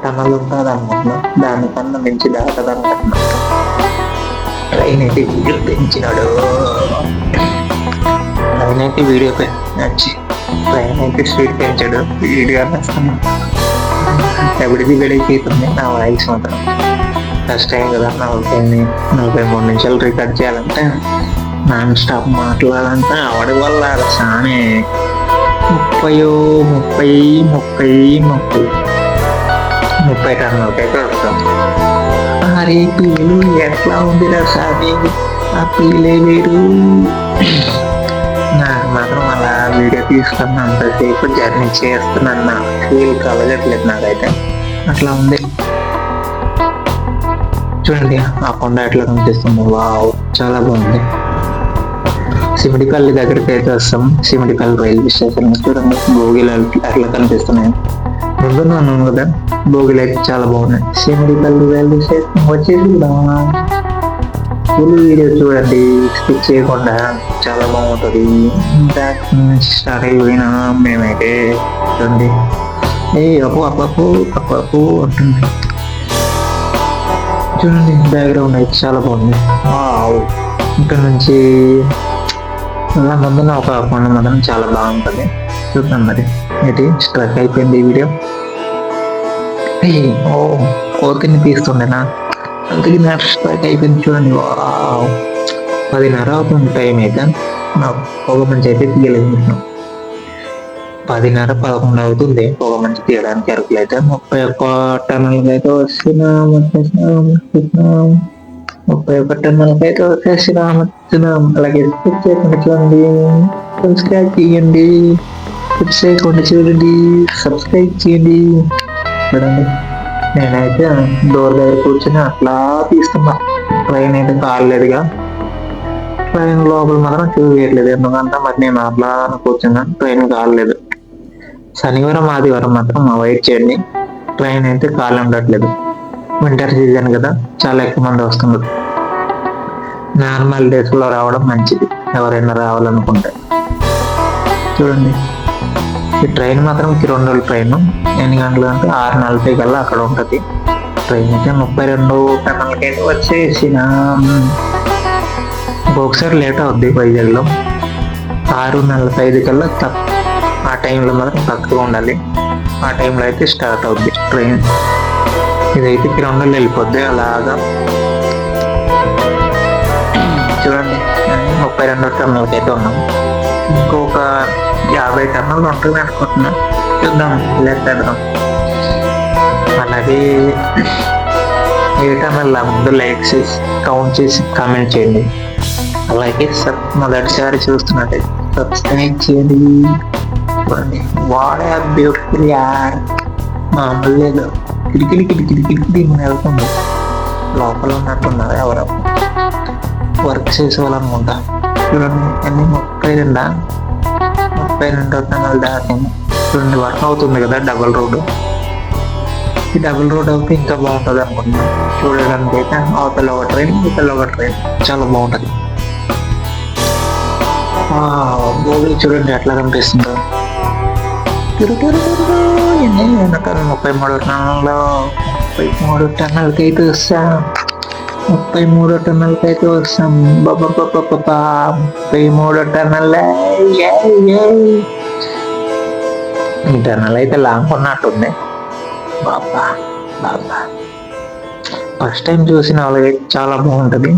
టన్నులు ఉంటుంది అనుకుంటున్నా. దానికన్నా మించి దాటదు అనుకుంటున్నా. ట్రైన్ అయితే వీడియో పెంచినాడు. ట్రైన్ అయితే వీడియో నచ్చి ట్రైన్ అయితే స్పీడ్ పెంచాడు. వీడియో అనేస్తున్నా. ఎప్పటికీ గడిపోతుంది నా వాయిస్ మాత్రం. ఫస్ట్ టైం కదా 43 నిమిషాలు రికార్డ్ చేయాలంటే, నాన్ స్టాప్ మాట్లాడాలంటే ఆవిడ వల్ల సానే 30 టన్నులకైతే వస్తాం. అరే పీలు ఎట్లా ఉందిరా సామి, ఆ పీలే వేరు. నాకు మాత్రం అలా వీడియో తీసుకున్న అంతసేపు జర్నీ చేస్తున్నా ఫీల్ కలగట్లేదు నాకైతే. అట్లా ఉంది. చూడండి ఆ కొండ ఎట్లా కనిపిస్తుంది. వావ్ చాలా బాగుంది. సిమిడిపల్లి దగ్గరికి అయితే వస్తాం. సిమిడిపల్లి రైల్వే స్టేషన్ చూడండి భోగిలు ఎట్లా కనిపిస్తున్నాయి. ముందున్నా ఉన్నాను కదా, భోగిలు అయితే చాలా బాగున్నాయి. సిమిడిపల్లి రైల్వే స్టేషన్ వచ్చేసి ఫుల్ వీడియో చూడండి స్కిప్ చేయకుండా, చాలా బాగుంటుంది. స్టార్ట్ అయిపోయినా మేమైతే చూడండి అప్పు అంటుంది. చూడండి బ్యాక్గ్రౌండ్ అయితే చాలా బాగుంది. ఇక్కడ నుంచి అలా ముందున ఒక కొండ మాత్రం చాలా బాగుంటుంది. చూద్దాం మరి. ఏంటి స్ట్రక్ అయిపోయింది ఈ వీడియో. కోరికని తీస్తుండేనా, అందుకే నా స్ట్రక్ అయిపోయింది. చూడండి 10:30 అవుతుంది టైం అయితే. నాకు పొగ మంచి అయితే తీయలేదు. 10:30-11 అవుతుంది పొగ మంచి తీయడానికి. అరకులు అయితే 31 టన్నులకి అయితే వస్తున్నాం. 31 టన్నులకి అయితే వచ్చేసినాం. అలాగే సబ్స్క్రైబ్ చేయండి. సబ్స్క్రైబ్ చేయండి. చూడండి నేనైతే డోర్ దగ్గర కూర్చొని అట్లా తీస్తున్నా. ట్రైన్ అయితే కాలేదుగా. ట్రైన్ లోపల మాత్రం చూపించట్లేదు, ఎందుకంటే మరి నేను అట్లా కూర్చున్నాను. ట్రైన్ కాలేదు. శనివారం ఆదివారం మాత్రం అవాయిడ్ చేయండి. ట్రైన్ అయితే ఖాళీ ఉండట్లేదు. వింటర్ సీజన్ కదా, చాలా ఎక్కువ మంది వస్తున్నారు. నార్మల్ డేస్ లో రావడం మంచిది ఎవరైనా రావాలనుకుంటే. చూడండి ఈ ట్రైన్ మాత్రం 2 రోజుల ట్రైన్. ఎన్ని గంటలు అంటే 6:40 కల్లా అక్కడ ఉంటుంది. ట్రైన్ అయితే 32 టన్నులకైతే వచ్చేసిన. ఒకసారి లేట్ అవుద్ది వైజాగ్లో. 6:45 కల్లా ఆ టైంలో మాత్రం తక్కువ ఉండాలి. ఆ టైంలో అయితే స్టార్ట్ అవుద్ది ట్రైన్. ఇదైతే 2 రోజులు వెళ్ళిపోద్ది అలాగా. చూడండి 32 టన్నులకి అయితే ఉన్నాం. ఇంకొక 50 టన్నులు ఉంటుంది అనుకుంటున్నా. చూద్దాం లెక్కేద్దాం. అలాగే ఏ టన్నుల ముందు లైక్ చేసి కౌంట్ చేసి కామెంట్ చేయండి. అలాగే మొదటిసారి చూస్తున్నట్టే సబ్స్క్రైబ్ చేయండి. వాట్ ఆర్ బ్యూటిఫుల్ యార్. మామూలు లేదు. కిటికీ వెళ్తుంది. లోపల ఉన్నట్టున్నారు ఎవరో వర్క్ చేసేవాళ్ళనుకుంటా. చూడండి అన్ని 32 టన్నులు దాటింది. చూడండి వర్క్ అవుతుంది కదా డబుల్ రోడ్. ఈ డబుల్ రోడ్ అయితే ఇంకా బాగుంటుంది అనుకుంటున్నాను చూడడానికి. అయితే అవతల ఒక ట్రైన్ ఇతల ఒక ట్రైన్ చాలా బాగుంటుంది. గోగులు చూడండి ఎట్లా కనిపిస్తుందో. 33 టన్నులు, 33 టన్నులకైతే వస్తాం, 33 టన్నులకైతే వస్తాం. బాబా 33 టన్నులే. ఈ టన్నులు అయితే లాంగ్ ఉన్నట్టుంది. బాబా బాబా ఫస్ట్ టైం చూసిన వాళ్ళకి చాలా బాగుంటుంది.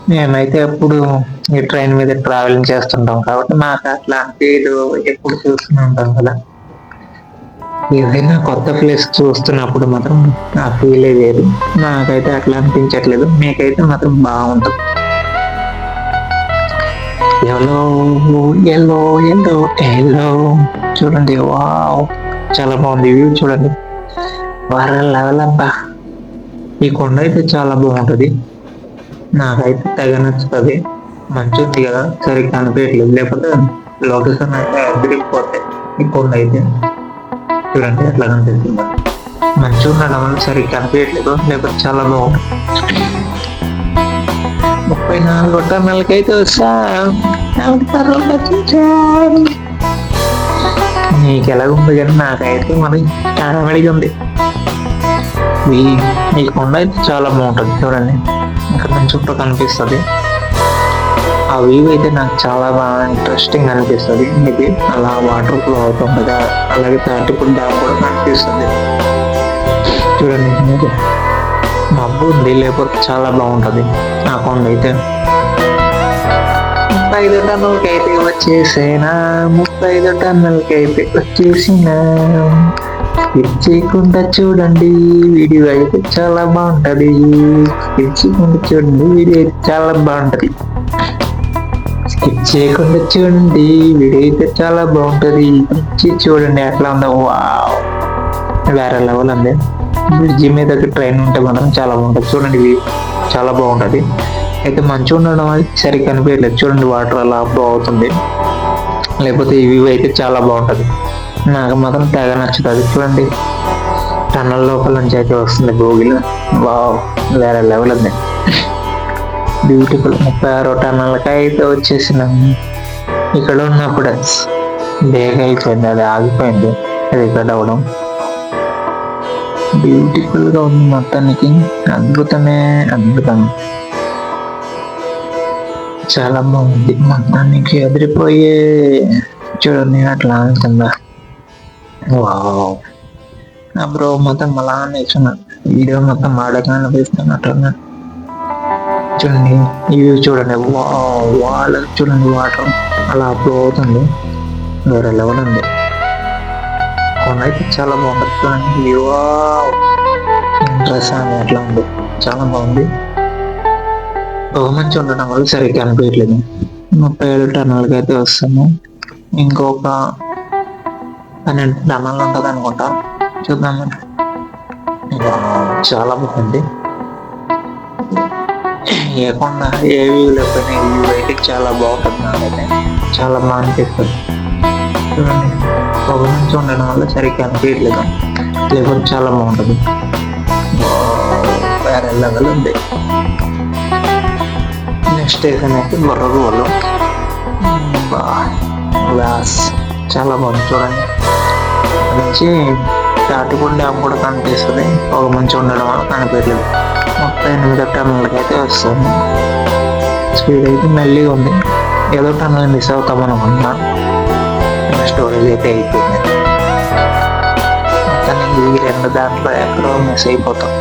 మేమైతే ఎప్పుడు ఈ ట్రైన్ మీద ట్రావెలింగ్ చేస్తుంటాం కాబట్టి నాకు అట్లాంటి ఎప్పుడు చూస్తూనే ఉంటాం కదా. ఏదైనా కొత్త ప్లేస్ చూస్తున్నప్పుడు మాత్రం ఆ ఫీలే వేరు. నాకైతే అట్లా అనిపించట్లేదు, మీకైతే మాత్రం బాగుంటుంది. ఎల్లో ఎల్లో ఎల్లో ఎల్లో చూడండి, వావ్ చాలా బాగుంది వ్యూ చూడండి. వారం లెవెల్ అబ్బా. ఈ కొండ అయితే చాలా బాగుంటది, నాకైతే తెగ నచ్చుతుంది. మంచి ఉంది కదా, సరిగ్గా కనిపించట్లేదు, లేకపోతే లొకేషన్ అయితే అదిరిపోతాయి. ఈ కొండ అయితే చూడండి ఎట్లా కనిపిస్తుందో. మంచిగా ఉండడం వల్ల సరిగ్గా కనిపించట్లేదు, లేకపోతే చాలా బాగుంటుంది. 34 టన్నులకైతే వస్తా. నీకు ఎలాగుంది కానీ నాకైతే మరి కామెడీగా ఉంది. ఈ కొండ అయితే చాలా బాగుంటుంది చూడండి, ఇక్కడ నుంచి చుట్టూ కనిపిస్తుంది. ఆ వ్యూ అయితే నాకు చాలా బాగా ఇంట్రెస్టింగ్ అనిపిస్తుంది. ఇది అలా వాటర్ ఫ్లో అవుతుంది, అలాగే తాటిపూడి డ్యామ్ కూడా కనిపిస్తుంది చూడండి. ఇది మబ్బు ఉంది, లేకపోతే చాలా బాగుంటుంది ఆ కొండ అయితే. 35 టన్నులకైతే వచ్చేసేనా, 35 టన్నులకైతే వచ్చేసినా. ఇచ్చేయకుండా చూడండి, వీడియో అయితే చాలా బాగుంటది. ఇచ్చేయకుండా చూడండి, వీడియో అయితే చాలా బాగుంటది. స్కిప్ చేయకుండా చూడండి, వీడియో అయితే చాలా బాగుంటది. ఇచ్చి చూడండి ఎట్లా ఉందో. వావ్ వేరే లెవెల్ ఉంది. బ్రిడ్జి మీద ట్రైన్ ఉంటే మాత్రం చాలా బాగుంటుంది చూడండి, వ్యూ చాలా బాగుంటది. అయితే మంచిగా ఉండడం అది సరిగ్గా కనిపించలేదు చూడండి, వాటర్ అలా ఫ్లో అవుతుంది. లేకపోతే ఈ వ్యూ అయితే చాలా బాగుంటది, నాకు మాత్రం తెగ నచ్చుతుంది చూడండి. టన్నల్ లోపల నుంచి అయితే వస్తుంది గోగిలు. వావ్ వేరే లెవెల్ ఉంది, బ్యూటిఫుల్. 36 టన్నులకి అయితే వచ్చేసినాం. ఇక్కడ ఉన్నప్పుడు బేగ్ అయిపోయింది, అది ఆగిపోయింది, అది ఇక్కడ అవ్వడం. బ్యూటిఫుల్ గా ఉంది మొత్తానికి, అద్భుతమే అద్భుతం, చాలా బాగుంది మొత్తానికి. ఎదిరిపోయే చూడండి అట్లా కింద. వావ్ బ్రో మొత్తం అలా నేర్చున్నాను, వీడియో మొత్తం ఆడగా అనిపిస్తున్నట్టు చూడండి. ఇవి చూడండి, వాళ్ళ చూడండి వాటర్ అలా ఫ్లో అవుతుంది, వేరే లెవెల్ ఉంది. కొండ అయితే చాలా బాగుంటుంది చూడండి. ఇంట్రెస్ట్ అని ఎట్లా ఉంది, చాలా బాగుంది. మంచి ఉండడం వల్ల సరిగ్గా అనిపించట్లేదు. 37 టన్నులకి అయితే వస్తాము. ఇంకొక 12 టన్నులు ఉంటుంది అనుకుంటా, చూద్దాము. చాలా బాగుంది. ఏ కొండ ఏ వ్యూ లేకపోయినా ఈ వ్యూ అయితే చాలా బాగుంటుంది, నాకైతే చాలా బాగా అనిపిస్తుంది చూడండి. పొగ నుంచి ఉండడం వల్ల సరిగ్గా అనిపించట్లేదు, లేకపోతే చాలా బాగుంటుంది. వేరే లెవెల్ ఉంది. నెక్స్ట్ స్టేషన్ అయితే బొర్రగోలు. గ్లాస్ చాలా బాగుంది చూడండి. నుంచి తాటిపూడి డ్యామ్ కూడా కనిపిస్తుంది, పొగ మంచి ఉండడం వల్ల కనిపించలేదు. 38 టన్నులకి అయితే వస్తుంది. స్పీడ్ అయితే మెల్లిగా ఉంది, ఏదో టన్నులు మిస్ అవుతాం అనుకున్నా. స్టోరేజ్ అయితే అయిపోయింది. మొత్తానికి ఈ 2 దాంట్లో ఎక్కడో మిస్ అయిపోతాం.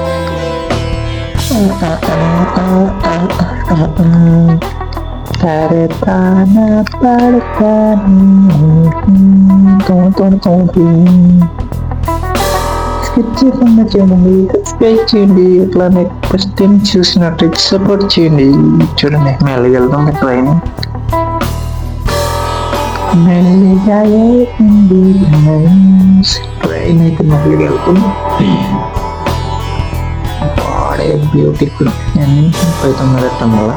స్కిప్ చేయకుండా చూడండి, సబ్స్క్రైబ్ చేయండి, అట్లానే ఫస్ట్ టైం చూసినట్టు సపోర్ట్ చేయండి. చూడండి మెల్లిగా వెళ్తుంది ట్రైన్, మెల్లిగా ట్రైన్ అయితే మెల్లిగా వెళ్తుంది. వాడే బ్యూటిఫుల్. 39 టన్నుల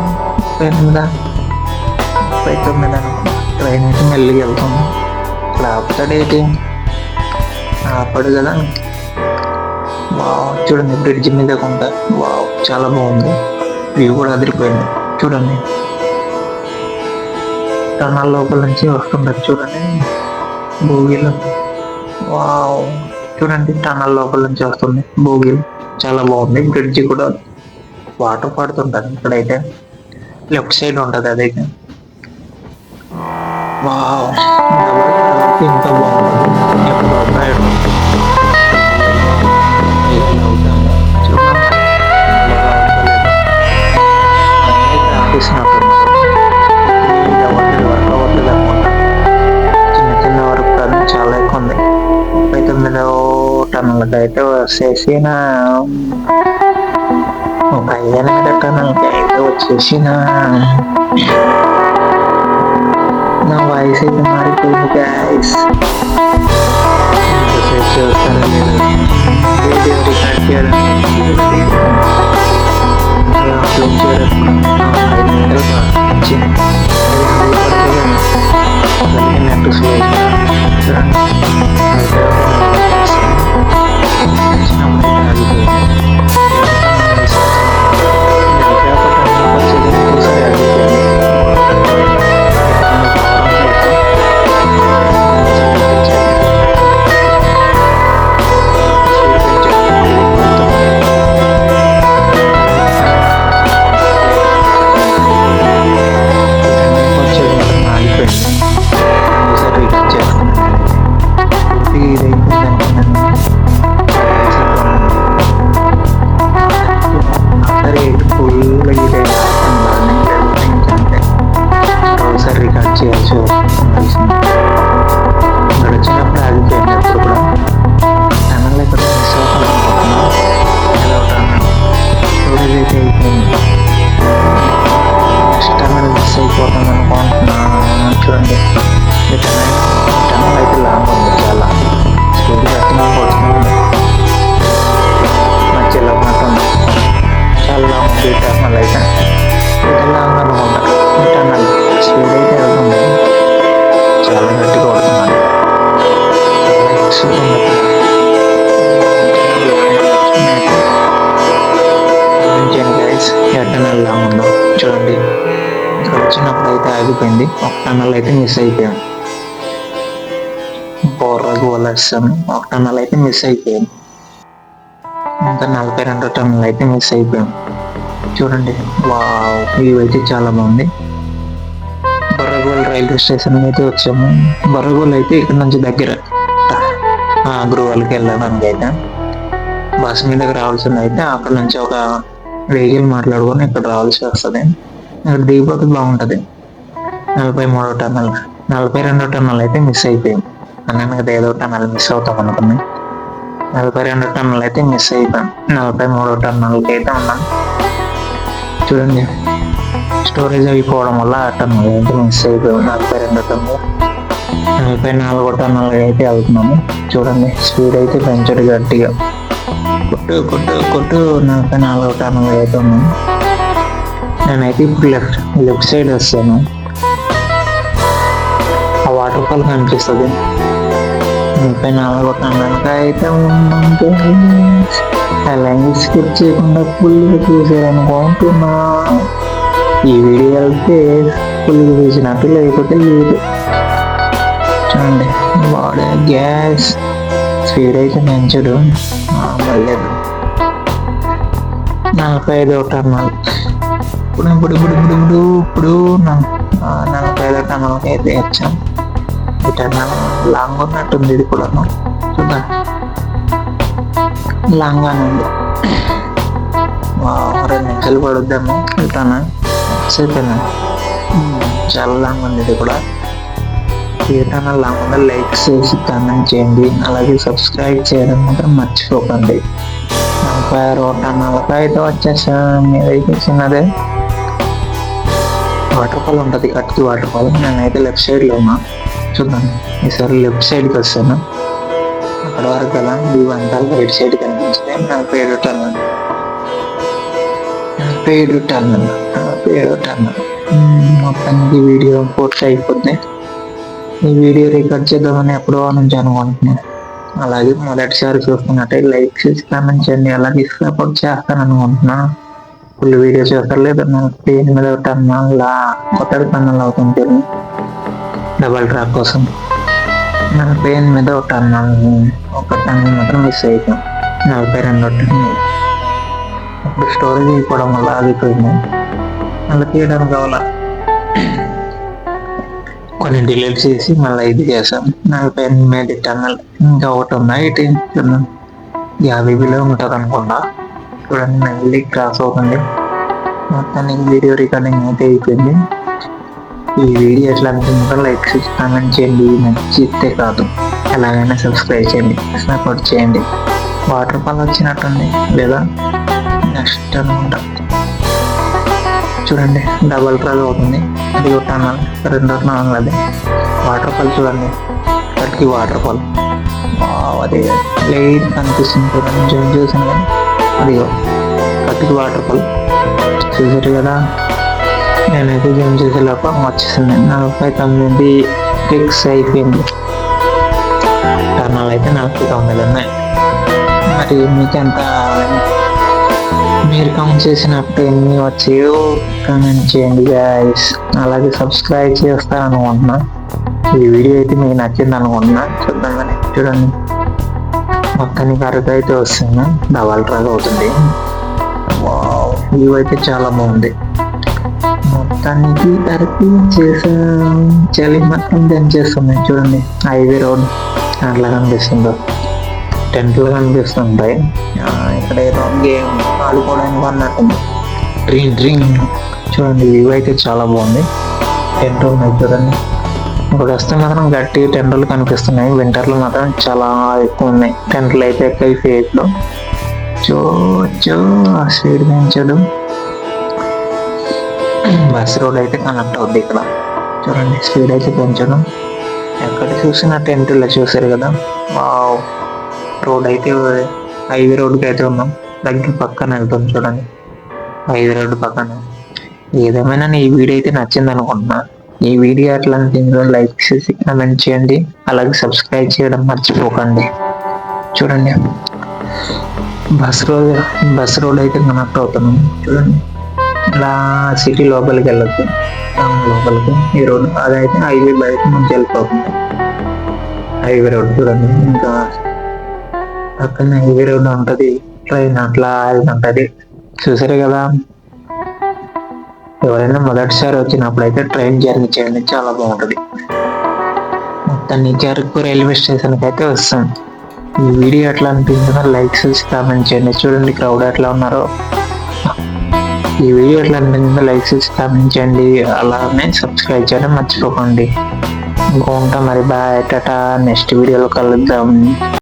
39 ట్రైన్ అయితే మెల్లిగా వెళ్తుంది. ఇట్లా ఆపుతాడేటి, ఆపడు కదా. వావ్ చూడండి బ్రిడ్జ్ మీద కొంత, వావ్ చాలా బాగుంది, వ్యూ కూడా అదిరిపోయింది చూడండి. టనల్ లోపల నుంచి వస్తుండదు చూడండి భోగిలో. వావ్, చూడండి టనల్ లోపల నుంచి వస్తుంది భోగిలు. చాలా బాగుంది. బ్రిడ్జి కూడా వాటర్ పడుతుంటది ఇక్కడైతే. లెఫ్ట్ సైడ్ ఉంటది అదైతే. వావ్, ఎంత బాగుంటుంది. ఎప్పుడు చిన్న చిన్న వర్క్ చాలా ఎక్కువ ఉంది. 39వ టన్నులకి అయితే వచ్చేసిన, ఒక 5 టన్నులకి అయితే వచ్చేసిన. నా వాయిస్ అయితే మారిపోయింది గైస్. చూస్తాను నేను వీడియో రికార్డ్ చేయడానికి అప్లోడ్ చేయడానికి నెట్ స్లో రికార్డ్ చేయాల్సి వస్తుంది. ఇక్కడ వచ్చినప్పుడు ఆగిపోయింది. అప్పుడు కూడా టనల్ ఇక్కడ మిస్ అవుతాను స్టోరేజ్ అయితే అయిపోయింది. నెక్స్ట్ టనల్ మిస్ అయిపోతాను అనుకుంటున్నాను. చూడండి టనల్ అయితే లాంగ్ ఉంది, చాలా స్పీడ్ పడుతుంది. మధ్యలో మాత్రం చాలా లాంగ్ ఉంది టనల్ అయితే. ఇది లాంగ్ అనుకుంటా. టనల్ స్పీడ్ అయితే వెళ్తుంది, చాలా గట్టిగా పడుతున్నాను. టనల్ లాంగ్ ఉందో చూడండి. ఇక్కడ వచ్చినప్పుడు అయితే ఆగిపోయింది. ఒక టనల్ అయితే మిస్ అయిపోయాం. ఒక టనల్ అయితే మిస్ అయిపోయాం. ఇంకా 42 టన్నులు అయితే మిస్ అయిపోయాం. చూడండి వావ్, ఇవైతే చాలా బాగుంది. బర్రగోల్ రైల్వే స్టేషన్ అయితే వచ్చాము. బర్రగోల్ అయితే ఇక్కడ నుంచి దగ్గర, గృహాలకి వెళ్ళడానికి అయితే బస్ మీదకి రావాల్సింది. అయితే అక్కడ నుంచి ఒక వెహికల్ మాట్లాడుకొని ఇక్కడ రావాల్సి వస్తుంది. ఇక్కడ దిగిపోతే బాగుంటుంది. 43వ టన్నల్, 42 టన్నులు అయితే మిస్ అయిపోయాం. అన్నాను కదా ఏదో టన్నల్ మిస్ అవుతాం అనుకున్నాం. 42 టన్నులు అయితే మిస్ అయిపోయాం. 43వ టన్నులకి అయితే ఉన్నాం. చూడండి స్టోరేజ్ అయిపోవడం వల్ల ఆ టన్నులు అయితే మిస్ అయిపోయాం. 42 టన్నులు, 44 టన్నులు అయితే వెళ్తున్నాము. చూడండి స్పీడ్ అయితే పెంచడు గట్టిగా. కొట్టు 44 టన్నులు అయితే ఉన్నాం. నేనైతే ఇప్పుడు లెఫ్ట్ సైడ్ వస్తాను. ఆ వాటర్ ఫాల్ కనిపిస్తుంది. 34 టన్నులకి అయితే ఉన్నాం. అలాగే స్కిప్ చేయకుండా ఫుల్గా చూసారనుకుంటున్నా. ఈ వీడియో వెళ్తే ఫుల్గా చూసినట్టు, లేకపోతే లేదు. చూడండి వాడే గ్యాస్ స్పీడ్ అయితే పెంచడు. లేదు 45వ టన్నులు. ఇప్పుడు 45వ టన్నులకి అయితే వచ్చాం. ఈ టన్నల్ లాంగ్ ఉన్నట్టుంది. ఇది కూడా చూద్దాం, లాంగ్ అని ఉంది. 2 నిమిషాలు పడుద్దాము. వెళ్తాను సేపేనా, చాలా లాంగ్ ఉంది. ఇది కూడా ఏ టన్నల్ లాంగ్ ఉందో లైక్ చేసి కామెంట్ చేయండి. అలాగే సబ్స్క్రైబ్ చేయడం మాత్రం మర్చిపోకండి. 46వ టన్నల్కి అయితే వచ్చేసాం. మీదైతే చిన్నదే వాటర్ ఫాల్ ఉంటుంది, కట్కి వాటర్ ఫాల్. నేనైతే లెఫ్ట్ సైడ్లో ఉన్నా. చూద్దాం ఈసారి లెఫ్ట్ సైడ్కి వస్తాను. అక్కడ వరకు కదా ఇవంతా రైట్ సైడ్ కనిపిస్తే 47వ టన్నల్. 47వ టన్నల్ మొత్తానికి వీడియో పూర్తి అయిపోతుంది. ఈ వీడియో రికార్డ్ చేద్దామని ఎప్పుడో నుంచి అనుకుంటున్నాను. అలాగే మొదటిసారి చూస్తున్నట్టే లైక్ చేసి కామెంట్ చేయండి. అలాగే సపోర్ట్ చేస్తాను అనుకుంటున్నాను. ఫుల్ వీడియో చేస్తారు లేదా 48వ టన్నల్ కొత్త టన్నల్ అవుతుంది. డబల్ ట్రాక్ కోసం. నా పెయిన్ మీద ఒక టన్ను మాత్రం మిస్ అయిపోయాం. 42 టన్నులు. అప్పుడు స్టోరేజ్ అయిపోవడం వల్ల ఆగిపోయింది. మళ్ళీ తీయడానికి కావాలా కొన్ని డిలీట్ చేసి మళ్ళీ ఇది చేసాం. 48 టన్నులు. ఇంకా ఒకటి ఉన్నాయి. ఇటు 50 కిలోమీటర్ అనుకుంటా. చూడండి మళ్ళీ క్రాస్ అవుతుంది. మొత్తానికి వీడియో రికార్డింగ్ అయితే అయిపోయింది. ఈ వీడియో ఎట్లా అనిపించిందో లైక్ చేసి కామెంట్ చేయండి. నచ్చితే కాదు ఎలాగైనా సబ్స్క్రైబ్ చేయండి, సపోర్ట్ చేయండి. వాటర్ ఫాల్ వచ్చినట్టుంది లేదా నెక్స్ట్ అనుకుంటా. చూడండి డబల్ ట్రాక్ అవుతుంది. అది ఒక టన్నల్, 2 టన్నల్. అది వాటర్ ఫాల్ చూడండి. అక్కడికి వాటర్ ఫాల్ అది లైట్ కనిపిస్తుంది చూడండి. జూమ్ చేసాను కదా, అదిగో కట్టికి వాటర్ ఫాల్ చూసారు కదా. నేనైతే జూమ్ చేసే లోపల వచ్చేసింది. 49 ఫిక్స్ అయిపోయింది. టర్నాలు అయితే 49 ఉన్నాయి. మరి మీకు ఎంత, మీరు కౌంట్ చేసినప్పుడు ఎన్ని వచ్చాయో కామెంట్ చేయండి గాయస్. అలాగే సబ్స్క్రైబ్ చేస్తారనుకుంటున్నా. ఈ వీడియో అయితే మీకు నచ్చింది అనుకుంటున్నా. చూద్దాం కానీ చూడండి మొత్తానికి అరకు అయితే వస్తుంది. డబల్ ట్రాక్ అవుతుంది. వ్యూ అయితే చాలా బాగుంది. మొత్తానికి అరకు చేసాం. చలి మాత్రం చేస్తుంది. చూడండి హైవే రోడ్ అట్లా కనిపిస్తుందో, టెంట్లు కనిపిస్తుంటాయి. ఇక్కడ ఏదో గేమ్ ఆడుకోవడానికి అన్నట్టుంది. డ్రీమ్ చూడండి వ్యూ అయితే చాలా బాగుంది. టెంట్ ఉన్నాయి చూడండి. ఇప్పుడు వస్తే మాత్రం గట్టి టెంట్లు కనిపిస్తున్నాయి. వింటర్లో మాత్రం చాలా ఎక్కువ ఉన్నాయి టెంట్లు అయితే. ఎక్కడి ఫేట్లో స్పీడ్ పెంచడు. బస్ రోడ్ అయితే కనెక్ట్ అవుద్ది ఇక్కడ. చూడండి స్పీడ్ అయితే పెంచడం. ఎక్కడ చూసిన టెంట్లో చూసారు కదా. రోడ్ అయితే హైవే రోడ్కి అయితే ఉన్నాం. దగ్గర పక్కన వెళ్తాం చూడండి. హైవే రోడ్డు పక్కన. ఏదేమైనా ఈ వీడియో అయితే నచ్చింది అనుకుంటున్నా. ఈ వీడియో ఎట్లా అనిపించిందో లైక్ చేసి కామెంట్ చేయండి. అలాగే సబ్స్క్రైబ్ చేయడం మర్చిపోకండి. చూడండి బస్ రోడ్ అయితే కనెక్ట్ అవుతున్నాం చూడండి. ఇలా సిటీ లోపలికి వెళ్ళొచ్చు, టౌన్ లోపలికి. ఈ రోడ్ అదైతే హైవే బయట నుంచి వెళ్ళిపోతుంది. హైవే రోడ్ చూడండి. ఇంకా పక్కన హైవే రోడ్ ఉంటుంది. ట్రైన్ అట్లా ఉంటుంది చూసారు కదా. ఎవరైనా మొదటిసారి వచ్చినప్పుడు అయితే ట్రైన్ జర్నీ చేయండి, చాలా బాగుంటుంది. మొత్తానికి అరకు రైల్వే స్టేషన్కి అయితే వస్తాం. ఈ వీడియో ఎట్లా అనిపించిందో లైక్ చేసి కామెంట్ చేయండి. చూడండి క్రౌడ్ ఎట్లా ఉన్నారో. ఈ వీడియో ఎట్లా అనిపించిందో లైక్ చేసి కామెంట్ చేయండి. అలానే సబ్స్క్రైబ్ చేయడం మర్చిపోకండి. ఇంకా ఉంటాం మరి. బాయ్, టాటా. నెక్స్ట్ వీడియోలో కలుద్దాం.